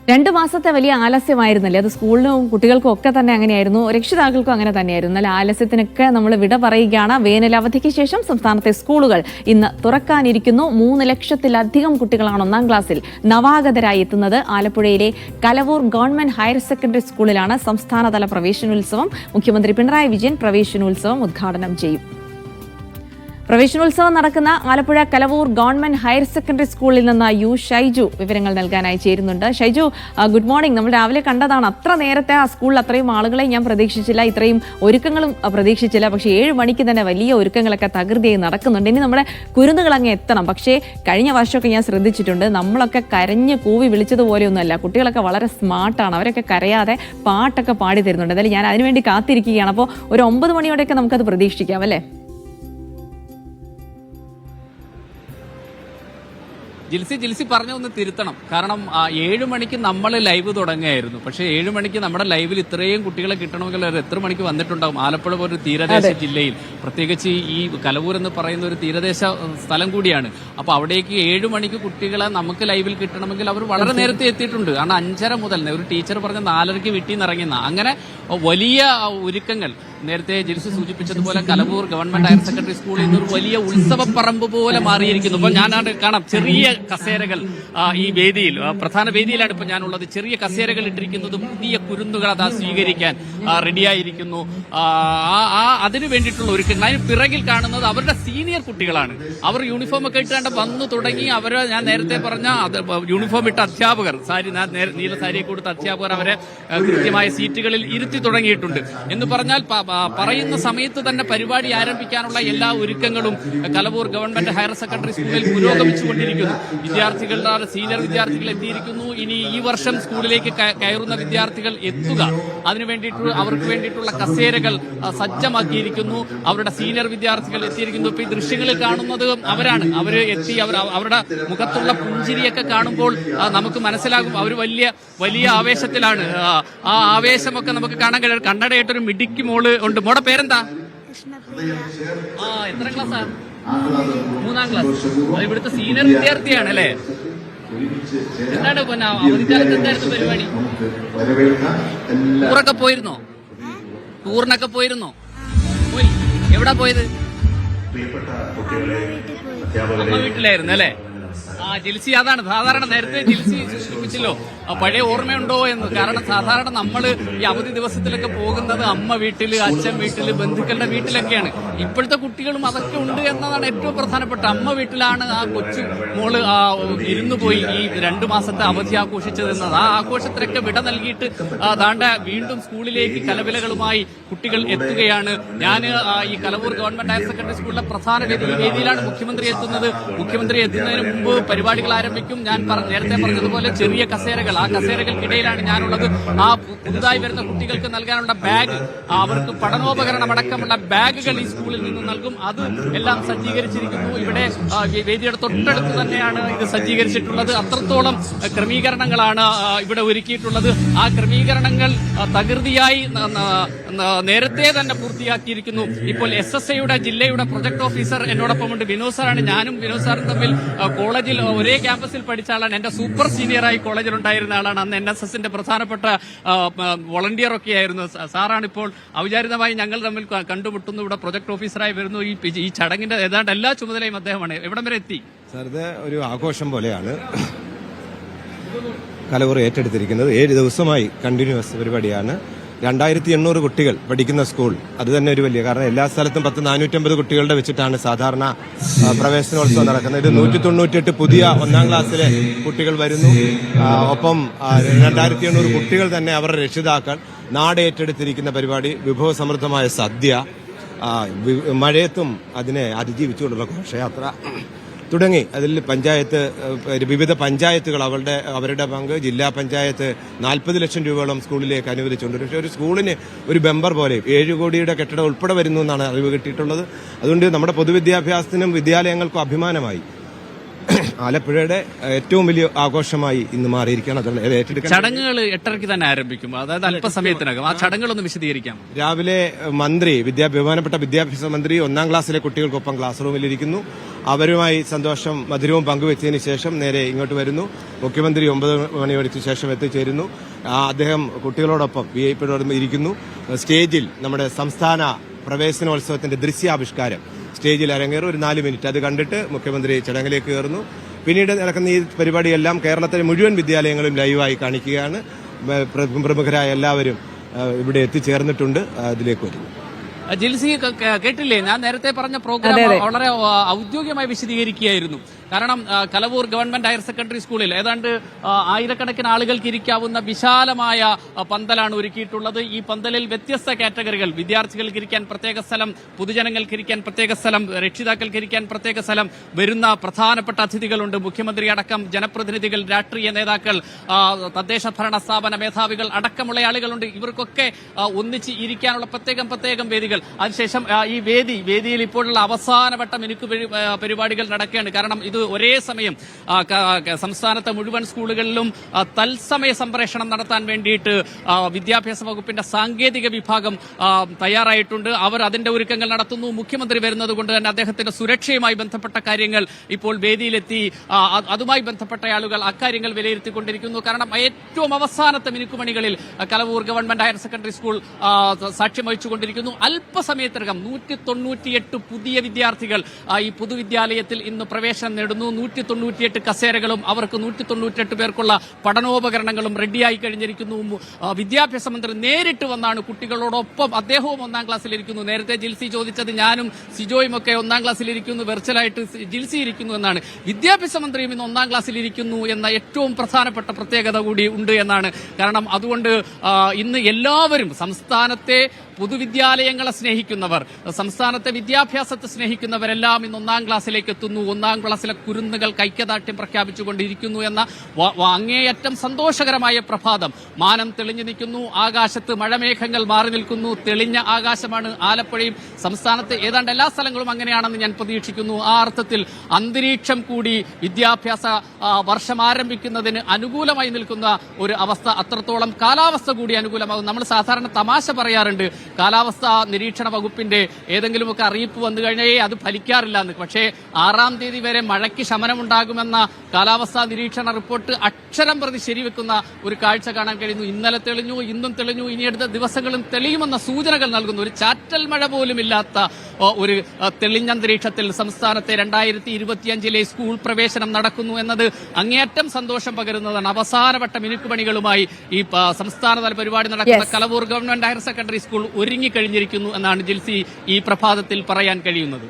2 മാസത്തെ വലിയ ആലസ്യമായിരുന്നല്ലേ? അത് സ്കൂളിനും കുട്ടികൾക്കും ഒക്കെ തന്നെ അങ്ങനെയായിരുന്നു, രക്ഷിതാക്കൾക്കും അങ്ങനെ തന്നെയായിരുന്നു. എന്നാൽ ആലസ്യത്തിനൊക്കെ നമ്മൾ വിട പറയുകയാണ്. വേനലവധിക്ക് ശേഷം സംസ്ഥാനത്തെ സ്കൂളുകൾ ഇന്ന് തുറക്കാനിരിക്കുന്നു. 3 ലക്ഷത്തിലധികം കുട്ടികളാണ് 1ാം ക്ലാസ്സിൽ നവാഗതരായി എത്തുന്നത്. ആലപ്പുഴയിലെ കലവൂർ ഗവൺമെന്റ് ഹയർ സെക്കൻഡറി സ്കൂളിലാണ് സംസ്ഥാനതല പ്രവേശനോത്സവം. മുഖ്യമന്ത്രി പിണറായി വിജയൻ പ്രവേശനോത്സവം ഉദ്ഘാടനം ചെയ്യും. പ്രവേശനോത്സവം നടക്കുന്ന Alappuzha Kalavoor government higher secondary സ്കൂളിൽ നിന്ന് യു ഷൈജു വിവരങ്ങൾ നൽകാനായി ചേരുന്നുണ്ട്. Shaiju, good morning. നമ്മൾ രാവിലെ കണ്ടതാണ്, അത്ര നേരത്തെ ആ സ്കൂളിൽ അത്രയും ആളുകളെ ഞാൻ പ്രതീക്ഷിച്ചില്ല, ഇത്രയും ഒരുക്കങ്ങളും പ്രതീക്ഷിച്ചില്ല. പക്ഷേ 7 മണിക്ക് തന്നെ വലിയ ഒരുക്കങ്ങളൊക്കെ തകൃതിയായി നടക്കുന്നുണ്ട്. ഇനി നമ്മുടെ കുരുന്നുകൾ അങ്ങ് എത്തണം. പക്ഷേ കഴിഞ്ഞ വർഷമൊക്കെ ഞാൻ ശ്രദ്ധിച്ചിട്ടുണ്ട്, നമ്മളൊക്കെ കരഞ്ഞ് കൂവി വിളിച്ചതുപോലെയൊന്നുമല്ല. കുട്ടികളൊക്കെ വളരെ സ്മാർട്ടാണ്. അവരൊക്കെ കരയാതെ പാട്ടൊക്കെ പാടി തരുന്നുണ്ട്. എന്തായാലും ഞാൻ അതിനുവേണ്ടി കാത്തിരിക്കുകയാണ്. അപ്പോൾ ഒരു 9 മണിയോടെയൊക്കെ നമുക്കത് പ്രതീക്ഷിക്കാം അല്ലേ? ജിൽസി പറഞ്ഞൊന്ന് തിരുത്തണം. കാരണം 7 മണിക്ക് നമ്മൾ ലൈവ് തുടങ്ങുകയായിരുന്നു. പക്ഷേ 7 മണിക്ക് നമ്മുടെ ലൈവിൽ ഇത്രയും കുട്ടികളെ കിട്ടണമെങ്കിൽ എത്ര മണിക്ക് വന്നിട്ടുണ്ടാകും? ആലപ്പുഴ പോലൊരു തീരദേശ ജില്ലയിൽ, പ്രത്യേകിച്ച് ഈ കലവൂർ എന്ന് പറയുന്ന ഒരു തീരദേശ സ്ഥലം കൂടിയാണ്. അപ്പോൾ അവിടേക്ക് 7 മണിക്ക് കുട്ടികളെ നമുക്ക് ലൈവിൽ കിട്ടണമെങ്കിൽ അവർ വളരെ നേരത്തെ എത്തിയിട്ടുണ്ട്. കാരണം 5:30 മുതൽ ഒരു ടീച്ചർ പറഞ്ഞ 4:30 വീട്ടിൽ നിന്ന് ഇറങ്ങുന്ന അങ്ങനെ വലിയ ഒരുക്കങ്ങൾ. നേരത്തെ ജിൽസി സൂചിപ്പിച്ചതുപോലെ കലവൂർ ഗവൺമെന്റ് ഹയർ സെക്കൻഡറി സ്കൂളിൽ നിന്നൊരു വലിയ ഉത്സവപ്പറമ്പ് പോലെ മാറിയിരിക്കുന്നു. അപ്പോൾ ഞാൻ കാണാം ചെറിയ കസേരകൾ ഈ വേദിയിൽ, പ്രധാന വേദിയിലാണ് ഇപ്പോൾ ഞാനുള്ളത്. ചെറിയ കസേരകൾ ഇട്ടിരിക്കുന്നതും പുതിയ കുരുന്നുകൾ അതാ സ്വീകരിക്കാൻ റെഡിയായിരിക്കുന്നു. അതിനു വേണ്ടിയിട്ടുള്ള ഒരുക്കങ്ങൾ. അതിന് പിറകിൽ കാണുന്നത് അവരുടെ സീനിയർ കുട്ടികളാണ്. അവർ യൂണിഫോം ഒക്കെ ഇട്ടാണ്ട് വന്നു തുടങ്ങി. അവരെ ഞാൻ നേരത്തെ പറഞ്ഞ യൂണിഫോം ഇട്ട അധ്യാപകർ, നീല സാരിയെ കൊടുത്ത അധ്യാപകർ അവരെ കൃത്യമായ സീറ്റുകളിൽ ഇരുത്തി തുടങ്ങിയിട്ടുണ്ട്. എന്ന് പറഞ്ഞാൽ പറയുന്ന സമയത്ത് തന്നെ പരിപാടി ആരംഭിക്കാനുള്ള എല്ലാ ഒരുക്കങ്ങളും കലവൂർ ഗവൺമെന്റ് ഹയർ സെക്കൻഡറി സ്കൂളിൽ പുരോഗമിച്ചുകൊണ്ടിരിക്കുന്നു. വിദ്യാർത്ഥികളുടെ സീനിയർ വിദ്യാർത്ഥികൾ എത്തിയിരിക്കുന്നു. ഇനി ഈ വർഷം സ്കൂളിലേക്ക് കയറുന്ന വിദ്യാർത്ഥികൾ എത്തുക, അതിനു വേണ്ടിയിട്ട് അവർക്ക് വേണ്ടിയിട്ടുള്ള കസേരകൾ സജ്ജമാക്കിയിരിക്കുന്നു. അവരുടെ സീനിയർ വിദ്യാർത്ഥികൾ എത്തിയിരിക്കുന്നു. ഇപ്പൊ ഈ ദൃശ്യങ്ങളിൽ കാണുന്നത് അവരാണ്. അവര് എത്തി, അവരുടെ മുഖത്തുള്ള പുഞ്ചിരിയൊക്കെ കാണുമ്പോൾ നമുക്ക് മനസ്സിലാകും അവർ വലിയ വലിയ ആവേശത്തിലാണ്. ആ ആവേശമൊക്കെ നമുക്ക് കാണാൻ കഴിയും. കണ്ണടയായിട്ടൊരു മിടുക്കി മോള് ഉണ്ട്. മോടെ പേരെന്താ? എത്ര ക്ലാസ്സാ? 3ാം ക്ലാസ്. ഇവിടുത്തെ സീനിയർ വിദ്യാർത്ഥിയാണ് അല്ലേ? എന്താണ് പിന്നെ അവധിക്കാലത്ത് എന്തായിരുന്നു പരിപാടി? ടൂറൊക്കെ പോയിരുന്നോ? ടൂറിനൊക്കെ പോയിരുന്നോ? പോയി. എവിടാ പോയത്? അമ്മ വീട്ടിലായിരുന്നു അല്ലേ? ജിൽസി അതാണ് സാധാരണ. നേരത്തെ ജിൽസി സൂചിപ്പിച്ചല്ലോ പഴയ ഓർമ്മയുണ്ടോ എന്ന്. കാരണം സാധാരണ നമ്മൾ ഈ അവധി ദിവസത്തിലൊക്കെ പോകുന്നത് അമ്മ വീട്ടില്, അച്ഛൻ വീട്ടില്, ബന്ധുക്കളുടെ വീട്ടിലൊക്കെയാണ്. ഇപ്പോഴത്തെ കുട്ടികളും അതൊക്കെ ഉണ്ട് എന്നതാണ് ഏറ്റവും പ്രധാനപ്പെട്ട. അമ്മ വീട്ടിലാണ് ആ കൊച്ചു മോള് ഇരുന്നു പോയി ഈ 2 മാസത്തെ അവധി ആഘോഷിച്ചതെന്നത്. ആ ആഘോഷത്തിലൊക്കെ വിട നൽകിയിട്ട് ദാണ്ട വീണ്ടും സ്കൂളിലേക്ക് കലവിലകളുമായി കുട്ടികൾ എത്തുകയാണ്. ഞാൻ ഈ കലവൂർ ഗവൺമെന്റ് ഹയർ സെക്കൻഡറി സ്കൂളിലെ പ്രധാന വേദിയിലാണ് മുഖ്യമന്ത്രി എത്തുന്നത്. മുഖ്യമന്ത്രി എത്തുന്നതിന് മുമ്പ് പരിപാടികൾ ആരംഭിക്കും. ഞാൻ നേരത്തെ പറഞ്ഞതുപോലെ ചെറിയ കസേരകൾ, ആ കസേരകൾക്കിടയിലാണ് ഞാനുള്ളത്. ആ പുതുതായി വരുന്ന കുട്ടികൾക്ക് നൽകാനുള്ള ബാഗ്, അവർക്ക് പഠനോപകരണം അടക്കമുള്ള ബാഗുകൾ ഈ സ്കൂളിൽ നിന്ന് നൽകും. അത് എല്ലാം സജ്ജീകരിച്ചിരിക്കുന്നു. ഇവിടെ വേദിയുടെ തൊട്ടടുത്ത് തന്നെയാണ് ഇത് സജ്ജീകരിച്ചിട്ടുള്ളത്. അത്രത്തോളം ക്രമീകരണങ്ങളാണ് ഇവിടെ ഒരുക്കിയിട്ടുള്ളത്. ആ ക്രമീകരണങ്ങൾ തകൃതിയായി നേരത്തെ തന്നെ പൂർത്തിയാക്കിയിരിക്കുന്നു. ഇപ്പോൾ SSAയുടെ ജില്ലയുടെ പ്രൊജക്ട് ഓഫീസർ എന്നോടൊപ്പമുണ്ട്. വിനോദ് സാറാണ്. ഞാനും വിനോദ് സാറും തമ്മിൽ കോളേജിൽ ഒരേ ക്യാമ്പസിൽ പഠിച്ച ആളാണ്. എന്റെ സൂപ്പർ സീനിയറായി കോളേജിൽ ഉണ്ടായിരുന്ന ആളാണ്. അന്ന് NSSന്റെ പ്രധാനപ്പെട്ട വോളണ്ടിയർ ഒക്കെ ആയിരുന്നു. സാറാണ് ഇപ്പോൾ ഔചാരികമായി ഞങ്ങൾ തമ്മിൽ കണ്ടുമുട്ടുന്നു. ഇവിടെ പ്രൊജക്ട് ഓഫീസറായി വരുന്നു. ഈ ചടങ്ങിന്റെ ഏതാണ്ട് എല്ലാ ചുമതലയും അദ്ദേഹമാണ്. എവിടം വരെ എത്തി സാർ? ഇത് ഒരു ആഘോഷം പോലെയാണ് കലവൂർ ഏറ്റെടുത്തിരിക്കുന്നത്. 7 ദിവസമായി കണ്ടിന്യൂസ് പരിപാടിയാണ്. 2800 കുട്ടികൾ പഠിക്കുന്ന സ്കൂൾ, അത് തന്നെ ഒരു വലിയ, കാരണം എല്ലാ സ്ഥലത്തും 450 കുട്ടികളുടെ വെച്ചിട്ടാണ് സാധാരണ പ്രവേശനോത്സവം നടക്കുന്നത്. ഇത് 198 പുതിയ 1ാം ക്ലാസ്സിലെ കുട്ടികൾ വരുന്നു. ഒപ്പം 2800 കുട്ടികൾ തന്നെ അവരുടെ രക്ഷിതാക്കൾ. നാട് ഏറ്റെടുത്തിരിക്കുന്ന പരിപാടി, വിഭവസമൃദ്ധമായ സദ്യ, മഴയത്തും അതിനെ അതിജീവിച്ചുകൊണ്ടുള്ള ഘോഷയാത്ര തുടങ്ങി. അതിൽ പഞ്ചായത്ത്, വിവിധ പഞ്ചായത്തുകൾ അവരുടെ പങ്ക്, ജില്ലാ പഞ്ചായത്ത് 40 ലക്ഷം രൂപയോളം സ്കൂളിലേക്ക് അനുവദിച്ചുകൊണ്ട്. പക്ഷേ ഒരു സ്കൂളിന് ഒരു ബെമ്പർ പോലെ 7 കോടിയുടെ കെട്ടിടം ഉൾപ്പെടെ വരുന്നു എന്നാണ് അറിവ് കിട്ടിയിട്ടുള്ളത്. അതുകൊണ്ട് നമ്മുടെ പൊതുവിദ്യാഭ്യാസത്തിനും വിദ്യാലയങ്ങൾക്കും അഭിമാനമായി ആലപ്പുഴയുടെ ഏറ്റവും വലിയ ആഘോഷമായി ഇന്ന് മാറിയിരിക്കുകയാണ്. അത് ഏറ്റെടുക്കാൻ ചടങ്ങുകൾ 8:30 തന്നെ ആരംഭിക്കും, അതായത് അല്പസമയത്തിനകം. ആ ചടങ്ങുകളൊന്ന് വിശദീകരിക്കാം. രാവിലെ മന്ത്രി ബഹുമാനപ്പെട്ട വിദ്യാഭ്യാസ മന്ത്രി 1ാം ക്ലാസ്സിലെ കുട്ടികൾക്കൊപ്പം ക്ലാസ് റൂമിലിരിക്കുന്നു. അവരുമായി സന്തോഷം മധുരവും പങ്കുവെച്ചതിന് ശേഷം നേരെ ഇങ്ങോട്ട് വരുന്നു. മുഖ്യമന്ത്രി 9 മണിയോടു ശേഷം എത്തിച്ചേരുന്നു. അദ്ദേഹം കുട്ടികളോടൊപ്പം വിഐപിയോടൊപ്പം ഇരിക്കുന്നു. സ്റ്റേജിൽ നമ്മുടെ സംസ്ഥാന പ്രവേശനോത്സവത്തിന്റെ ദൃശ്യാവിഷ്കാരം സ്റ്റേജിൽ അരങ്ങേറും. ഒരു 4 മിനിറ്റ് അത് കണ്ടിട്ട് മുഖ്യമന്ത്രി ചടങ്ങിലേക്ക് കയറുന്നു. പിന്നീട് നടക്കുന്ന ഈ പരിപാടിയെല്ലാം കേരളത്തിലെ മുഴുവൻ വിദ്യാലയങ്ങളും ലൈവായി കാണിക്കുകയാണ്. പ്രമുഖരായ എല്ലാവരും ഇവിടെ എത്തിച്ചേർന്നിട്ടുണ്ട്. അതിലേക്ക് വരുന്നു. ജിൽസി കേട്ടില്ലേ, ഞാൻ നേരത്തെ പറഞ്ഞ പ്രോഗ്രാം വളരെ ഔദ്യോഗികമായി വിശദീകരിക്കുകയായിരുന്നു. കാരണം കലവൂർ ഗവൺമെന്റ് ഹയർ സെക്കൻഡറി സ്കൂളിൽ ഏതാണ്ട് 1000കണക്കിന് ആളുകൾക്ക് ഇരിക്കാവുന്ന വിശാലമായ പന്തലാണ് ഒരുക്കിയിട്ടുള്ളത്. ഈ പന്തലിൽ വ്യത്യസ്ത കാറ്റഗറികൾ, വിദ്യാർത്ഥികൾക്ക് ഇരിക്കാൻ പ്രത്യേക സ്ഥലം, പൊതുജനങ്ങൾക്ക് ഇരിക്കാൻ പ്രത്യേക സ്ഥലം, രക്ഷിതാക്കൾക്ക് ഇരിക്കാൻ പ്രത്യേക സ്ഥലം, വരുന്ന പ്രധാനപ്പെട്ട അതിഥികളുണ്ട്, മുഖ്യമന്ത്രി അടക്കം, ജനപ്രതിനിധികൾ, രാഷ്ട്രീയ നേതാക്കൾ, തദ്ദേശ ഭരണ സ്ഥാപന മേധാവികൾ അടക്കമുള്ള ആളുകളുണ്ട്. ഇവർക്കൊക്കെ ഒന്നിച്ച് ഇരിക്കാനുള്ള പ്രത്യേകം വേദികൾ. അതിനുശേഷം ഈ വേദിയിൽ ഇപ്പോഴുള്ള അവസാനവട്ട മിനുക്ക് പരിപാടികൾ നടക്കുകയാണ്. കാരണം ഇത് ഒരേ സമയം സംസ്ഥാനത്തെ മുഴുവൻ സ്കൂളുകളിലും തത്സമയ സംപ്രേഷണം നടത്താൻ വേണ്ടിയിട്ട് വിദ്യാഭ്യാസ വകുപ്പിന്റെ സാങ്കേതിക വിഭാഗം തയ്യാറായിട്ടുണ്ട്. അവർ അതിന്റെ ഒരുക്കങ്ങൾ നടത്തുന്നു. മുഖ്യമന്ത്രി വരുന്നത് കൊണ്ട് തന്നെ അദ്ദേഹത്തിന്റെ സുരക്ഷയുമായി ബന്ധപ്പെട്ട കാര്യങ്ങൾ ഇപ്പോൾ വേദിയിലെത്തി അതുമായി ബന്ധപ്പെട്ട ആളുകൾ അക്കാര്യങ്ങൾ വിലയിരുത്തിക്കൊണ്ടിരിക്കുന്നു. കാരണം ഏറ്റവും അവസാനത്തെ മിനുക്കുമണികളിൽ Kalavoor government higher secondary school സാക്ഷ്യം വഹിച്ചുകൊണ്ടിരിക്കുന്നു. അല്പസമയത്തിനകം 198 പുതിയ വിദ്യാർത്ഥികൾ ഈ പൊതുവിദ്യാലയത്തിൽ ഇന്ന് പ്രവേശനം നേടുന്നു. 198 കസേരകളും അവർക്ക് 198 പേർക്കുള്ള പഠനോപകരണങ്ങളും റെഡിയായി കഴിഞ്ഞിരിക്കുന്നു. വിദ്യാഭ്യാസ മന്ത്രി നേരിട്ട് വന്നാണ് കുട്ടികളോടൊപ്പം, അദ്ദേഹവും 1ാം ക്ലാസ്സിലിരിക്കുന്നു. നേരത്തെ ജിൽസി ചോദിച്ചത് ഞാനും സിജോയും ഒക്കെ 1ാം ക്ലാസ്സിലിരിക്കുന്നു, വെർച്വലായിട്ട് ജിൽസി ഇരിക്കുന്നു എന്നാണ്. വിദ്യാഭ്യാസ മന്ത്രിയും ഇന്ന് 1ാം ക്ലാസ്സിലിരിക്കുന്നു എന്ന ഏറ്റവും പ്രധാനപ്പെട്ട പ്രത്യേകത കൂടി ഉണ്ട് എന്നാണ്. കാരണം അതുകൊണ്ട് ഇന്ന് എല്ലാവരും സംസ്ഥാനത്തെ പൊതുവിദ്യാലയങ്ങളെ സ്നേഹിക്കുന്നവർ, സംസ്ഥാനത്തെ വിദ്യാഭ്യാസത്തെ സ്നേഹിക്കുന്നവരെല്ലാം ഇന്ന് 1ാം ക്ലാസ്സിലേക്ക് എത്തുന്നു. 1ാം ക്ലാസ്സിലെ കുരുന്നുകൾ ഐക്യദാർഢ്യം പ്രഖ്യാപിച്ചുകൊണ്ടിരിക്കുന്നു എന്ന അങ്ങേയറ്റം സന്തോഷകരമായ പ്രഭാതം. മാനം തെളിഞ്ഞു നിൽക്കുന്നു, ആകാശത്ത് മഴമേഘങ്ങൾ മാറി നിൽക്കുന്നു. തെളിഞ്ഞ ആകാശമാണ് ആലപ്പുഴയും സംസ്ഥാനത്ത് ഏതാണ്ട് എല്ലാ സ്ഥലങ്ങളും അങ്ങനെയാണെന്ന് ഞാൻ പ്രതീക്ഷിക്കുന്നു. ആ അർത്ഥത്തിൽ അന്തരീക്ഷം കൂടി വിദ്യാഭ്യാസ വർഷം ആരംഭിക്കുന്നതിന് അനുകൂലമായി നിൽക്കുന്ന ഒരു അവസ്ഥ, അത്രത്തോളം കാലാവസ്ഥ കൂടി അനുകൂലമാകും. നമ്മൾ സാധാരണ തമാശ പറയാറുണ്ട്, കാലാവസ്ഥാ നിരീക്ഷണ വകുപ്പിന്റെ ഏതെങ്കിലുമൊക്കെ അറിയിപ്പ് വന്നു കഴിഞ്ഞാൽ അത് ഫലിക്കാറില്ല എന്ന്. പക്ഷേ 6ാം തീയതി വരെ മഴയ്ക്ക് ശമനമുണ്ടാകുമെന്ന കാലാവസ്ഥാ നിരീക്ഷണ റിപ്പോർട്ട് അക്ഷരം പ്രതി ശരിവെക്കുന്ന ഒരു കാഴ്ച കാണാൻ കഴിയുന്നു. ഇന്നലെ തെളിഞ്ഞു, ഇന്നും തെളിഞ്ഞു, ഇനി അടുത്ത ദിവസങ്ങളും തെളിയുമെന്ന സൂചനകൾ നൽകുന്നു. ഒരു ചാറ്റൽ മഴ പോലും ഇല്ലാത്ത ഒരു തെളിഞ്ഞ അന്തരീക്ഷത്തിൽ സംസ്ഥാനത്തെ 2025 സ്കൂൾ പ്രവേശനം നടക്കുന്നു എന്നത് അങ്ങേയറ്റം സന്തോഷം പകരുന്നതാണ്. അവസാനവട്ട മിനുക്കുപണികളുമായി ഈ സംസ്ഥാനതല പരിപാടി നടക്കുന്ന Kalavoor government higher secondary school ഒരുങ്ങിക്കഴിഞ്ഞിരിക്കുന്നു എന്നാണ് ജിൽസി ഈ പ്രഭാതത്തിൽ പറയാൻ കഴിയുന്നത്.